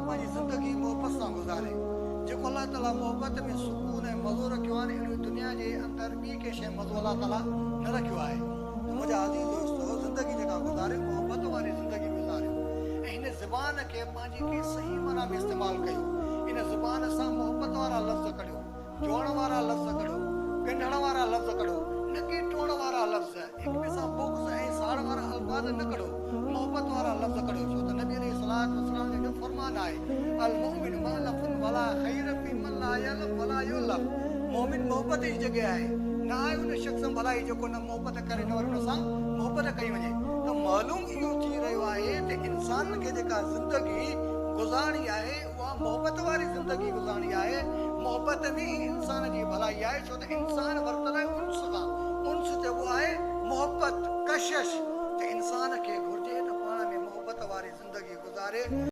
पंहिंजी ज़िंदगी मोहबत सां गुज़ारे। जेको अलाह ताला मोहबत में सुकून ऐं मज़ो रखियो आहे न, अहिड़ी दुनिया जे अंदरि ॿी कंहिं शइ मज़ो अलाह ताला न रखियो आहे। मुंहिंजा अज़ीज़ दोस्तो, ज़िंदगी जेका गुज़ारे मोहबत वारी ज़िंदगी गुज़ारियो ऐं हिन ज़ुबान खे पंहिंजी कंहिं सही माना में इस्तेमालु कयो। इन ज़ुबान सां मोहबत वारा लफ़्ज़ कढियो, जोड़ण वारा लफ़्ज़ कढो, ॻंढण वारा लफ़्ज़ कढो, न कि टोड़ वारा लफ़्ज़, हिक ॿिए सां बुग़्ज़ ऐं साड़ वारा अल्फाज़ न कढो, मोहबत वारा लफ़्ज़ कढो। छो त नबी अलैहिस्सलातु वस्सलाम जो फरमान आहे, अल मुमिन मुअल्लफ़ुन वला ख़ैर फी मन ला यअलम वला युअल्लफ़। मोमिन मोहबत जी जॻह आहे, न आहे उन शख़्स भलाई जेको न मोहबत करे न वरी हुन सां मोहबत कई वञे। त मालूम इहो थी रहियो आहे त इंसान खे जेका ज़िंदगी गुज़ारणी आहे उहा मोहबत वारी ज़िंदगी गुज़ारणी आहे। मोहबत में ई इंसान जी भलाई आहे, छो त इंसान वरितल आहे उन्स खां। उन्स चइबो आहे मोहबत, कशिश। त इंसान खे घुर्जे त पाण में मोहबत वारी ज़िंदगी गुज़ारे।